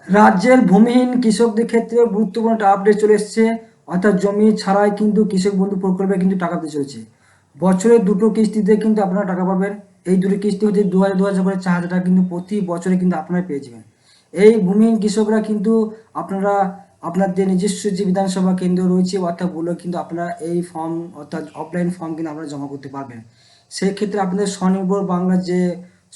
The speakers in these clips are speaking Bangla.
রাজ্যের ভূমিহীন কৃষকদের ক্ষেত্রে গুরুত্বপূর্ণ একটা আপডেট চলে এসেছে। অর্থাৎ জমি ছাড়াই কিন্তু কৃষক বন্ধু প্রকল্পে কিন্তু টাকা দিতে চলেছে। বছরে দুটো কিস্তিতে কিন্তু আপনারা টাকা পাবেন। এই দুটো কিস্তি হচ্ছে 2,000 করে 4,000 টাকা কিন্তু প্রতি বছরে কিন্তু আপনারা পেয়ে যাবেন। এই ভূমিহীন কৃষকরা কিন্তু আপনারা আপনাদের নিজস্ব যে বিধানসভা কেন্দ্র রয়েছে অর্থাৎ বলে কিন্তু আপনারা এই ফর্ম অর্থাৎ অফলাইন ফর্ম কিন্তু আপনারা জমা করতে পারবেন। সেই ক্ষেত্রে আপনাদের স্বনির্ভর বাংলার যে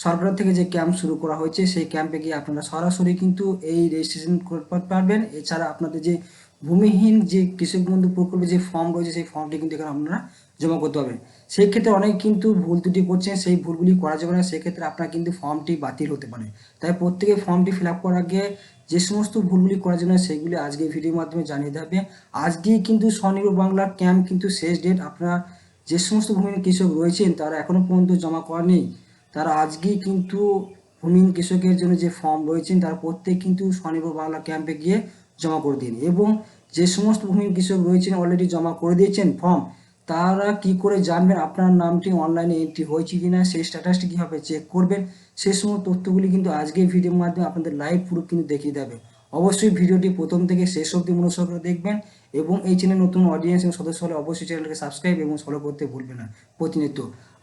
সরকার থেকে যে ক্যাম্প শুরু করা হয়েছে সেই ক্যাম্পে গিয়ে আপনারা সরাসরি কিন্তু এই রেজিস্ট্রেশন করতে পারবেন। এছাড়া আপনাদের যে ভূমিহীন যে কৃষক বন্ধু প্রকল্পে যে ফর্ম রয়েছে সেই ফর্মটি কিন্তু এখানে আপনারা জমা করতে পারবেন। সেই ক্ষেত্রে অনেক কিন্তু ভুল ত্রুটি করছেন, সেই ভুলগুলি করা যাবে না। সেক্ষেত্রে আপনার কিন্তু ফর্মটি বাতিল হতে পারে। তাই প্রত্যেকে ফর্মটি ফিল আপ করার আগে যে সমস্ত ভুলগুলি করা যাবে না সেগুলি আজকে ভিডিওর মাধ্যমে জানিয়ে দেবে। আজকেই কিন্তু স্বনির্ভর বাংলার ক্যাম্প কিন্তু শেষ ডেট। আপনারা যে সমস্ত ভূমিহীন কৃষক রয়েছেন তারা এখনো পর্যন্ত জমা করেনি, তারা আজকেই কিন্তু ভূমিহীন কৃষকের জন্য যে ফর্ম রয়েছেন তারা প্রত্যেক কিন্তু স্বনির্ভর বাংলা ক্যাম্পে গিয়ে জমা করে দিন। এবং যে সমস্ত ভূমিহীন কৃষক রয়েছেন অলরেডি জমা করে দিয়েছেন ফর্ম, তারা কি করে জানবেন আপনার নামটি অনলাইনে এন্ট্রি হয়েছে কিনা, সেই স্ট্যাটাসটি কীভাবে চেক করবেন, সেই সমস্ত তথ্যগুলি কিন্তু আজকের ভিডিওর মাধ্যমে আপনাদের লাইভ প্রুফ কিন্তু দেখিয়ে দেবে। অবশ্যই ভিডিওটি প্রথম থেকে শেষ অবধি মনোযোগ করে দেখবেন। এবং এই চ্যানেল নতুন অডিয়েন্স এবং সদস্য হলে অবশ্যই চ্যানেলকে সাবস্ক্রাইব এবং ফলো করতে ভুলবেন না। প্রতিনিয়ত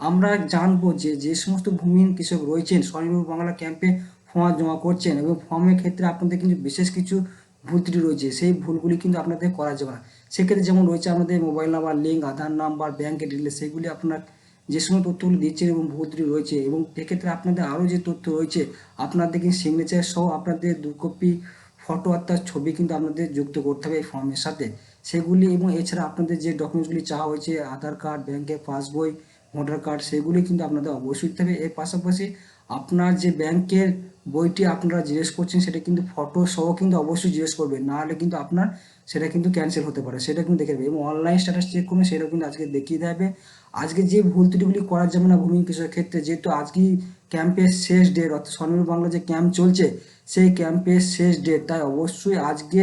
আমরা জানবো যে যে সমস্ত ভূমিহীন কৃষক রয়েছেন স্বনির্ভর বাংলা ক্যাম্পে ফর্ম জমা করছেন এবং ফর্মের ক্ষেত্রে আপনাদের কিন্তু বিশেষ কিছু ভুল ত্রুটি রয়েছে, সেই ভুলগুলি কিন্তু আপনাদের করা যাবে না। সেক্ষেত্রে যেমন রয়েছে আমাদের মোবাইল নাম্বার লিঙ্ক, আধার নাম্বার, ব্যাংকের ডিটেলস, সেগুলি আপনার যে সমস্ত তথ্যগুলি দিচ্ছেন এবং ভুল ত্রুটি রয়েছে। এবং এক্ষেত্রে আপনাদের আরও যে তথ্য রয়েছে আপনাদের কিন্তু সিগনেচার সহ আপনাদের 2 কপি ফটো অর্থাৎ ছবি কিন্তু আপনাদের যুক্ত করতে হবে এই ফর্মের সাথে। সেগুলি এবং এছাড়া আপনাদের যে ডকুমেন্টসগুলি চাওয়া হয়েছে আধার কার্ড, ব্যাংকের পাসবই, ভোটার কার্ড, সেগুলি কিন্তু আপনাদের অবশ্যই দিতে হবে। এর পাশাপাশি আপনার যে ব্যাংকের বইটি আপনারা জিজ্ঞেস করছেন সেটা কিন্তু ফটো সহ কিন্তু অবশ্যই জিজ্ঞেস করবেন, না হলে কিন্তু আপনার সেটা কিন্তু ক্যান্সেল হতে পারে, সেটা কিন্তু দেখে দেবে। এবং অনলাইন স্ট্যাটাস চেক করবেন, সেটাও কিন্তু আজকে দেখিয়ে দেবে। আজকে যে ভুল ত্রুটিগুলি করা যাবে না ভূমিহীন কৃষকের ক্ষেত্রে, যেহেতু আজকেই ক্যাম্পের শেষ ডেট অর্থাৎ স্বনির্ভর বাংলা যে ক্যাম্প চলছে সেই ক্যাম্পের শেষ ডেট, তাই অবশ্যই আজকে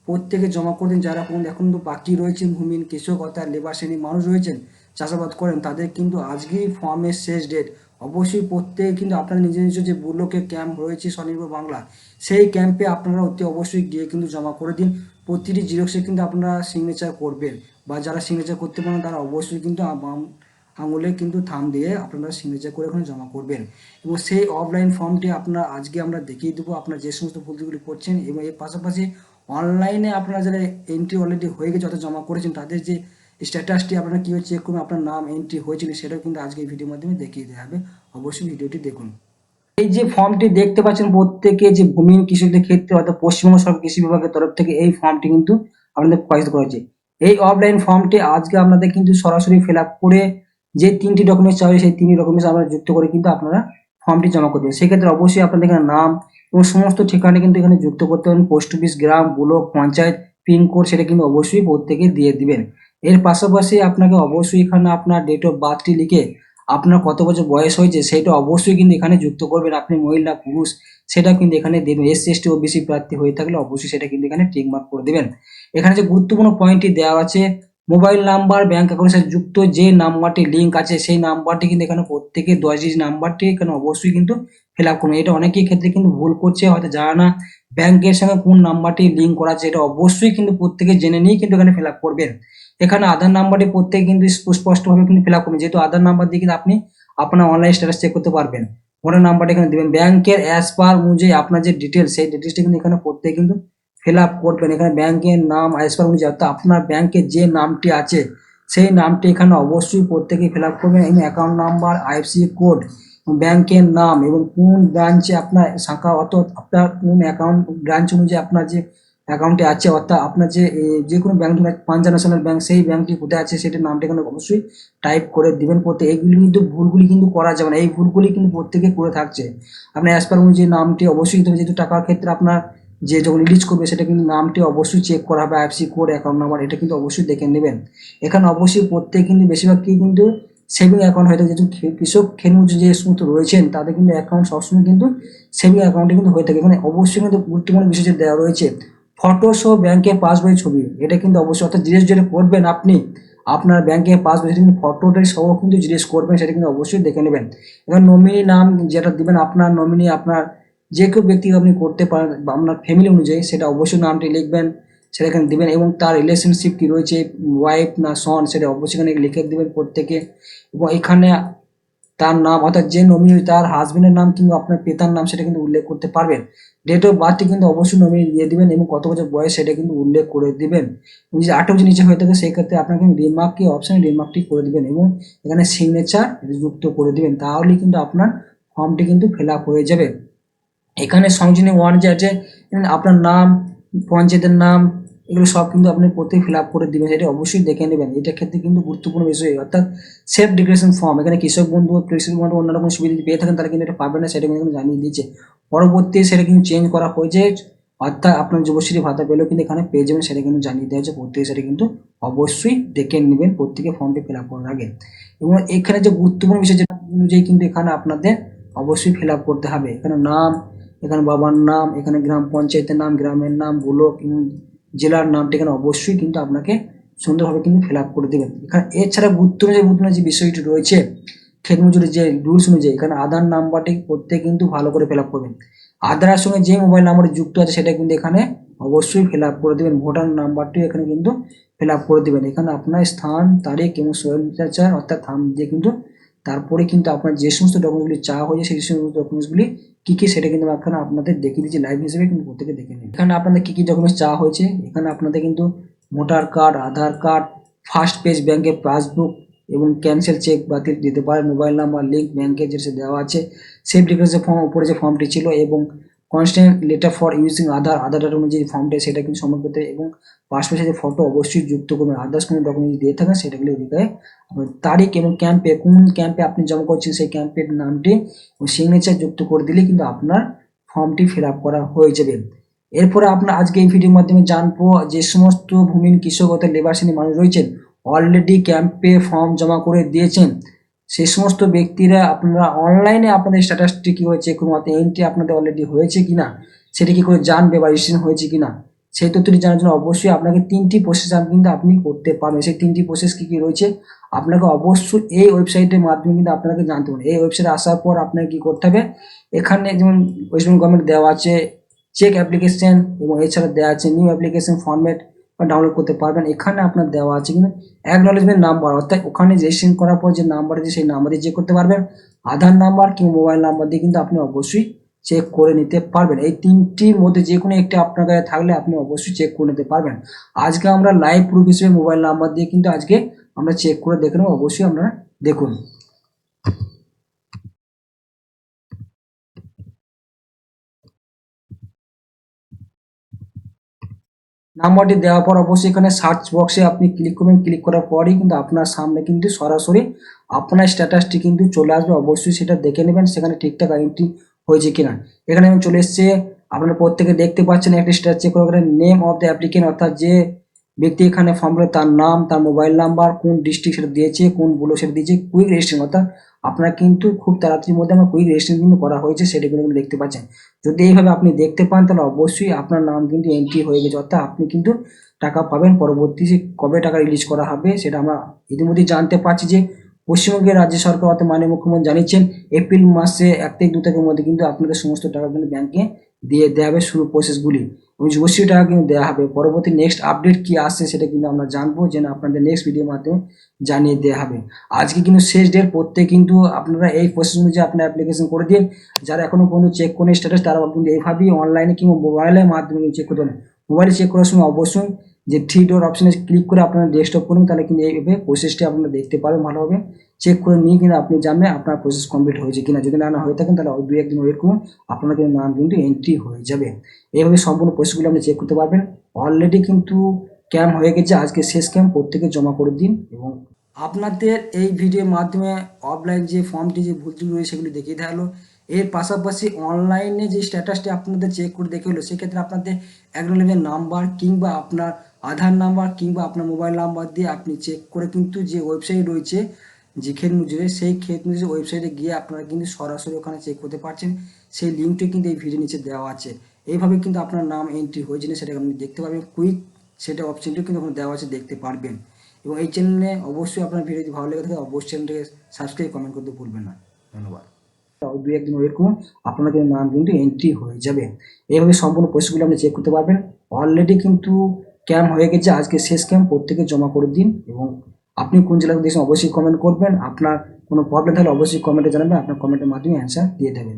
প্রত্যেকে জমা করে দিন। যারা এখন তো বাকি রয়েছেন ভূমিহীন কৃষক অর্থাৎ লেবার শ্রেণীর মানুষ রয়েছেন, চাষাবাদ করেন, তাদের কিন্তু আজকেই ফর্মের শেষ ডেট। অবশ্যই প্রত্যেকে কিন্তু আপনার নিজের নিজের যে বুলোকের ক্যাম্প রয়েছে স্বনির্ভর বাংলা সেই ক্যাম্পে আপনারা অতি অবশ্যই গিয়ে কিন্তু জমা করে দিন। প্রতিটি জিরক্সে কিন্তু আপনারা সিগনেচার করবেন, বা যারা সিগনেচার করতে পারেন তারা অবশ্যই কিন্তু আঙুলে কিন্তু থাম দিয়ে আপনারা সিগনেচার করে ওখানে জমা করবেন। এবং সেই অফলাইন ফর্মটি আপনারা আজকে আমরা দেখিয়ে দেবো আপনারা যে সমস্ত ভুলগুলি করছেন। এবং এর পাশাপাশি অনলাইনে আপনারা যারা এন্ট্রি অলরেডি হয়ে গেছে অর্থাৎ জমা করেছেন তাদের যে স্ট্যাটাসটি আপনারা কীভাবে চেক করবেন আপনার নাম এন্ট্রি হয়েছিল সেটাও কিন্তু আজকে এই ভিডিওর মাধ্যমে দেখিয়ে দেওয়া হবে। অবশ্যই ভিডিওটি দেখুন। এই যে ফর্মটি দেখতে পাচ্ছেন প্রত্যেকে যে ভূমিহীন কৃষকদের ক্ষেত্রে অর্থাৎ পশ্চিমবঙ্গ সরকার কৃষি বিভাগের তরফ থেকে এই ফর্মটি কিন্তু আপনাদের প্রকাশিত করা হয়েছে। এই অফলাইন ফর্মটি আজকে আপনাদের কিন্তু সরাসরি ফিল আপ করে যে 3টি ডকুমেন্টস চাওয়া হয় সেই 3টি ডকুমেন্টস আপনারা যুক্ত করে কিন্তু আপনারা ফর্মটি জমা করবেন। সেক্ষেত্রে অবশ্যই আপনাদের এখানে নাম এবং সমস্ত ঠিকানা কিন্তু এখানে যুক্ত করতে হবে। পোস্ট অফিস, গ্রাম, ব্লক, পঞ্চায়েত, পিনকোড সেটা কিন্তু অবশ্যই প্রত্যেকে দিয়ে দিবেন। এর পাশাপাশি আপনাকে অবশ্যই এখানে আপনার ডেট অফ বার্থটি লিখে আপনার কত বছর বয়স হয়েছে সেটা অবশ্যই কিন্তু এখানে যুক্ত করবেন। আপনি মহিলা পুরুষ সেটা কিন্তু এখানে দেবেন। এসসি এসটি ওবিসি প্রার্থী হয়ে থাকলে অবশ্যই সেটা কিন্তু এখানে টিক মার্ক করে দেবেন। এখানে যে গুরুত্বপূর্ণ পয়েন্টটি দেওয়া আছে মোবাইল নাম্বার ব্যাংক অ্যাকাউন্টের সাথে যুক্ত যে নাম্বারটি লিঙ্ক আছে সেই নাম্বারটি কিন্তু এখানে প্রত্যেকে 10 ডিজিট নাম্বারটি এখানে অবশ্যই কিন্তু ফিল আপ করুন। এটা অনেকেই ক্ষেত্রে কিন্তু ভুল করছে, হয়তো জানা না ব্যাংকের সঙ্গে কোন নাম্বারটি লিঙ্ক করা আছে, এটা অবশ্যই কিন্তু প্রত্যেকে জেনে নিয়ে কিন্তু এখানে ফিল আপ করবেন। এখানে আধার নাম্বারটি প্রত্যেকে কিন্তু স্পষ্টভাবে কিন্তু ফিল আপ করবেন, যেহেতু আধার নাম্বার দিয়ে কিন্তু আপনি আপনার অনলাইন স্ট্যাটাস চেক করতে পারবেন। ভোটার নাম্বারটা এখানে দিবেন, ব্যাংকের অ্যাজ পার অনুযায়ী আপনার যে ডিটেলস সেই ডিটেলসটা কিন্তু এখানে প্রত্যেকে কিন্তু ফিল আপ করবেন। এখানে ব্যাংকের নাম অ্যাজ পার অনুযায়ী অর্থাৎ আপনার ব্যাংকের যে নামটি আছে সেই নামটি এখানে অবশ্যই প্রত্যেকে ফিল আপ করবেন। এবং অ্যাকাউন্ট নাম্বার, আইএফএসসি কোড, ব্যাংকের নাম এবং কোন ব্রাঞ্চে আপনার শাখা অর্থাৎ আপনার কোন অ্যাকাউন্ট ব্রাঞ্চ অনুযায়ী আপনার যে অ্যাকাউন্টে আছে অর্থাৎ আপনার যে কোনো ব্যাংক, পাঞ্জাব ন্যাশনাল ব্যাংক, সেই ব্যাংকটি কোথায় আছে সেটার নামটা এখানে অবশ্যই টাইপ করে দিবেন। এইগুলি কিন্তু ভুলগুলি কিন্তু করা যাবে না, এই ভুলগুলি কিন্তু প্রত্যেকে করে থাকছে। আপনার অ্যাজ পার অনুযায়ী নামটি অবশ্যই দিতে হবে, যেহেতু টাকার ক্ষেত্রে আপনার যে যখন রিলিজ করবে সেটা কিন্তু নামটি অবশ্যই চেক করা হবে, আইএফএসসি কোড, অ্যাকাউন্ট নাম্বার এটা কিন্তু অবশ্যই দেখে নেবেন। এখানে অবশ্যই প্রত্যেক কিন্তু বেশিরভাগই কিন্তু সেভিং অ্যাকাউন্ট হয়ে থাকে, যেহেতু কৃষক খেনুজ যে সমস্ত রয়েছেন তাদের কিন্তু অ্যাকাউন্ট সবসময় কিন্তু সেভিং অ্যাকাউন্টে কিন্তু হয়ে থাকে। এখানে অবশ্যই কিন্তু গুরুত্বপূর্ণ বিষয় যে দেওয়া রয়েছে ফটো সহ ব্যাংকের পাসবই ছবি, এটা কিন্তু অবশ্যই অর্থাৎ জিনিস যেটা করবেন আপনি আপনার ব্যাংকের পাসবই সেটা কিন্তু ফটোটাই সহ কিন্তু জিনিস করবেন, সেটা কিন্তু অবশ্যই দেখে নেবেন। এবার নমিনি নাম যেটা দিবেন আপনার নমিনি আপনার যে কেউ ব্যক্তি আপনি করতে পারেন বা আপনার ফ্যামিলি অনুযায়ী সেটা অবশ্যই নামটি লিখবেন, সেটা এখানে দিবেন এবং তার রিলেশনশিপ কি রয়েছে, ওয়াইফ না সন, সেটা অবশ্যই এখানে লিখে দিবেন প্রত্যেকে। এবং এখানে তার নাম অর্থাৎ যে নমিনি তার হাজবেন্ডের নাম কিংবা আপনার পিতার নাম সেটা কিন্তু উল্লেখ করতে পারবেন। ডেট অফ বার্থটি কিন্তু অবশ্যই নমিনি দিয়ে দিবেন এবং কত বছর বয়স সেটা কিন্তু উল্লেখ করে দিবেন। যদি 18 বছর নিচে হয়ে থাকে সেই ক্ষেত্রে আপনাকে রিমার্ক কি অপশানে রিমার্কটি করে দিবেন এবং এখানে সিগনেচার যুক্ত করে দিবেন, তাহলেই কিন্তু আপনার ফর্মটি কিন্তু ফিল আপ হয়ে যাবে। এখানে সংযোজনী ওয়ান যে আছে আপনার নাম, পঞ্চায়েতের নাম, এগুলো সব কিন্তু আপনি প্রত্যেক ফিল আপ করে দিবেন, সেটা অবশ্যই দেখে নেবেন। এটার ক্ষেত্রে কিন্তু গুরুত্বপূর্ণ বিষয়, অর্থাৎ সেলফ ডিক্লারেশন ফর্ম। এখানে কৃষক বন্ধু অন্য রকম সুবিধা যদি পেয়ে থাকেন তারা কিন্তু এটা পাবে না, সেটা কিন্তু জানিয়ে দিয়েছে। পরবর্তী সেটা কিন্তু চেঞ্জ করা হয়েছে, অর্থাৎ আপনার যুবশ্রী ভাতা পেলেও কিন্তু এখানে পেয়ে যাবেন, সেটা কিন্তু জানিয়ে দেওয়া হয়েছে। প্রত্যেকে সেটা কিন্তু অবশ্যই দেখে নেবেন প্রত্যেকে ফর্মটি ফিল আপ করার আগে। এবং এখানে যে গুরুত্বপূর্ণ বিষয় যেটা অনুযায়ী কিন্তু এখানে আপনাদের অবশ্যই ফিল আপ করতে হবে। এখানে নাম, এখানে বাবার নাম, এখানে গ্রাম পঞ্চায়েতের নাম, গ্রামের নাম, ব্লক এবং জেলার নামটা এখানে অবশ্যই কিন্তু আপনাকে সুন্দরভাবে কিন্তু ফিল আপ করে দেবেন। এখানে এছাড়া গুরুত্বপূর্ণ যে বিষয়টি রয়েছে ক্ষেত মজুরির যে রুলস অনুযায়ী এখানে আধার নাম্বারটি প্রত্যেক কিন্তু ভালো করে ফিল আপ করবেন। আধারের সঙ্গে যে মোবাইল নাম্বার যুক্ত আছে সেটা কিন্তু এখানে অবশ্যই ফিল আপ করে দেবেন। ভোটার নাম্বারটি এখানে কিন্তু ফিল আপ করে দেবেন। এখানে আপনার স্থান, তারিখ এবং সিগনেচার অর্থাৎ থাম দিয়ে কিন্তু তারপরে কিন্তু আপনার যে সমস্ত ডকুমেন্টসগুলি চাওয়া হয়েছে সেই সমস্ত ডকুমেন্টসগুলি কি কি সেটা কিন্তু এখানে আপনাদের দেখিয়ে দিচ্ছি লাইভ হিসেবে, কিন্তু প্রত্যেকে দেখে নিন। এখানে আপনাদের কি কি ডকুমেন্টস চাওয়া হয়েছে, এখানে আপনাদের কিন্তু ভোটার কার্ড, আধার কার্ড, ফার্স্ট পেজ ব্যাংকের পাসবুক এবং ক্যান্সেল চেক বাতিল দিতে পারে, মোবাইল নাম্বার লিঙ্ক ব্যাংকে যেটা দেওয়া আছে, সেফ ডিক্লারেশন ফর্ম উপরে যে ফর্মটি ছিল এবং কনস্ট্যান্ট লেটার ফর ইউজিং আধার যে ফর্মটা সেটা কিন্তু সময় করতে এবং পাসপোর্ট সাইজের ফটো অবশ্যই যুক্ত করবেন। আদার্স কোনো ডকুমেন্ট দিয়ে থাকেন সেটাগুলো এদিকে তারিখ এবং ক্যাম্পে কোন ক্যাম্পে আপনি জমা করছেন সেই ক্যাম্পের নামটি ও সিগনেচার যুক্ত করে দিলে কিন্তু আপনার ফর্মটি ফিল আপ করা হয়ে যাবে। এরপরে আপনার আজকে এই ভিডিওর মাধ্যমে জানবো যে সমস্ত ভূমিহীন কৃষক অর্থাৎ লেবার শ্রেণীর মানুষ রয়েছেন অলরেডি ক্যাম্পে ফর্ম জমা করে দিয়েছেন, সেই সমস্ত ব্যক্তিরা আপনারা অনলাইনে আপনাদের স্ট্যাটাসটি কি হয়েছে কোনো এন্ট্রি আপনাদের অলরেডি হয়েছে কিনা সেটি কি করে জানবে বা রেজিস্ট্রেশন হয়েছে কিনা সেই তথ্যটি জানার জন্য অবশ্যই আপনাকে 3টি প্রসেস কিন্তু আপনি করতে পারবেন। সেই 3টি প্রসেস কি কি রয়েছে আপনাকে অবশ্যই এই ওয়েবসাইটের মাধ্যমে কিন্তু আপনাকে জানতে হবে। এই ওয়েবসাইটে আসার পর আপনাকে কি করতে হবে, এখানে যেমন ওয়েস্ট বেঙ্গল গভর্নমেন্ট দেওয়া আছে চেক অ্যাপ্লিকেশন এবং এছাড়া দেওয়া আছে নিউ অ্যাপ্লিকেশন ফরম্যাট ডাউনলোড করতে পারবেন। এখানে আপনার দেওয়া আছে কিন্তু অ্যাকনলেজমেন্ট নাম্বার, অর্থাৎ ওখানে রেজিস্ট্রেশন করার পর যে নাম্বার আছে সেই নাম্বার দিয়ে চেক করতে পারবেন। আধার নাম্বার কিংবা মোবাইল নাম্বার দিয়ে কিন্তু আপনি অবশ্যই চেক করে নিতে পারবেন। এই 3টির মধ্যে যে কোনো একটি আপনার কাছে থাকলে আপনি অবশ্যই চেক করে নিতে পারবেন। আজকে আমরা লাইভ প্রুফ হিসেবে মোবাইল নাম্বার দিয়ে কিন্তু আজকে আমরা চেক করে দেখে নেব, অবশ্যই আপনারা দেখুন। নাম্বারটি দেওয়ার পর অবশ্যই এখানে সার্চ বক্সে আপনি ক্লিক করবেন। ক্লিক করার পরই কিন্তু আপনার সামনে কিন্তু সরাসরি আপনার স্ট্যাটাসটি কিন্তু চলে আসবে, অবশ্যই সেটা দেখে নেবেন সেখানে ঠিকঠাক এন্ট্রি হয়েছে কিনা। এখানে আমি চলে এসেছে, আপনারা প্রত্যেকে দেখতে পাচ্ছেন একটি স্ট্যাটাস চেক করে নেম অফ দ্য অ্যাপ্লিকেন্ট, অর্থাৎ যে ব্যক্তি এখানে ফর্ম করে তার নাম, তার মোবাইল নাম্বার, কোন ডিস্ট্রিক্ট সেটা দিয়েছে, কোন ব্লক সেটা দিয়েছে, কুইক রেজিস্ট্রেশন অর্থাৎ আপনার কিন্তু খুব তাড়াতাড়ির মধ্যে আমার কুইক রেজিস্ট্রেশন কিন্তু করা হয়েছে সেটা কিন্তু দেখতে পাচ্ছেন। যদি এইভাবে আপনি দেখতে পান তাহলে অবশ্যই আপনার নাম কিন্তু এন্ট্রি হয়ে গেছে, অর্থাৎ আপনি কিন্তু টাকা পাবেন। পরবর্তী কবে টাকা রিলিজ করা হবে সেটা আমরা ইতিমধ্যেই জানতে পারছি যে পশ্চিমবঙ্গের রাজ্য সরকার অর্থাৎ মাননীয় মুখ্যমন্ত্রী জানিয়েছেন এপ্রিল মাসে 1 থেকে 2 তারিখের মধ্যে কিন্তু আপনাদের সমস্ত টাকা কিন্তু ব্যাংকে দিয়ে দেওয়া হবে শুরু প্রসেসগুলি এবং যুবশ্রী টাকা কিন্তু দেওয়া হবে। পরবর্তী নেক্সট আপডেট কি আসছে সেটা কিন্তু আমরা জানবো, যেন আপনাদের নেক্সট ভিডিওর মাধ্যমে জানিয়ে দেওয়া হবে। আজকে কিন্তু শেষ ডেট, প্রত্যেক কিন্তু আপনারা এই প্রসেস অনুযায়ী আপনার অ্যাপ্লিকেশন করে দিন। যারা এখনো পর্যন্ত চেক করেন স্ট্যাটাস তারা কিন্তু এইভাবেই অনলাইনে কিংবা মোবাইলের মাধ্যমে চেক করতে পারেন। মোবাইলে চেক করার সময় অবশ্যই যে 3 ডট অপশনে ক্লিক করে আপনারা ডেস্কটপ করুন, তাহলে কিন্তু এইভাবে প্রসেসটি আপনারা দেখতে পারবেন ভালোভাবে। চেক করে নিয়ে কিন্তু আপনি জানবেন আপনার প্রসেস কমপ্লিট হয়েছে কিনা। যদি না হয়ে থাকেন তাহলে 2-1 দিন ওয়েট করুন, আপনার কিন্তু নাম কিন্তু এন্ট্রি হয়ে যাবে। এইভাবে সম্পূর্ণ প্রসেসগুলো আপনি চেক করতে পারবেন। অলরেডি কিন্তু ক্যাম্প হয়ে গেছে, আজকে শেষ ক্যাম্প, প্রত্যেকে জমা করে দিন। এবং আপনাদের এই ভিডিওর মাধ্যমে অফলাইন যে ফর্মটি যে ভুল রয়েছে সেগুলি দেখিয়ে দেওয়া হলো। এর পাশাপাশি অনলাইনে যে স্ট্যাটাসটি আপনাদের চেক করে দেখে হলো সেক্ষেত্রে আপনাদের অ্যাকনলেজমেন্ট নাম্বার কিংবা আপনার আধার নাম্বার কিংবা আপনার মোবাইল নাম্বার দিয়ে আপনি চেক করে কিন্তু যে ওয়েবসাইট রয়েছে যে ক্ষেত মজুরি, সেই ক্ষেত মজুরি ওয়েবসাইটে গিয়ে আপনারা কিন্তু সরাসরি ওখানে চেক করতে পারছেন। সেই লিঙ্কটি কিন্তু এই ভিডিও নিচে দেওয়া আছে। এইভাবে কিন্তু আপনার নাম এন্ট্রি হয়েছে না সেটা আপনি দেখতে পারবেন। কুইক সেটা অপশনটিও কিন্তু ওখানে দেওয়া আছে, দেখতে পারবেন। এবং এই চ্যানেলে অবশ্যই আপনার ভিডিও যদি ভালো লেগে থাকে অবশ্যই চ্যানেলটিকে সাবস্ক্রাইব কমেন্ট করতে ভুলবেন না। ধন্যবাদ। দুই একদিন ওয়েট করুন, আপনার কিন্তু নাম কিন্তু এন্ট্রি হয়ে যাবে। এইভাবে সম্পূর্ণ প্রসেসগুলো আপনি চেক করতে পারবেন। অলরেডি কিন্তু ক্যাম্প হয়ে গেছে, আজকে শেষ ক্যাম্প, প্রত্যেকে জমা করে দিন। এবং আপনি কোন জেলা থেকে দেখছেন অবশ্যই কমেন্ট করবেন। আপনার কোনো প্রবলেম থাকলে অবশ্যই কমেন্টে জানাবেন, আপনার কমেন্টের মাধ্যমে অ্যান্সার দিয়ে দেবেন।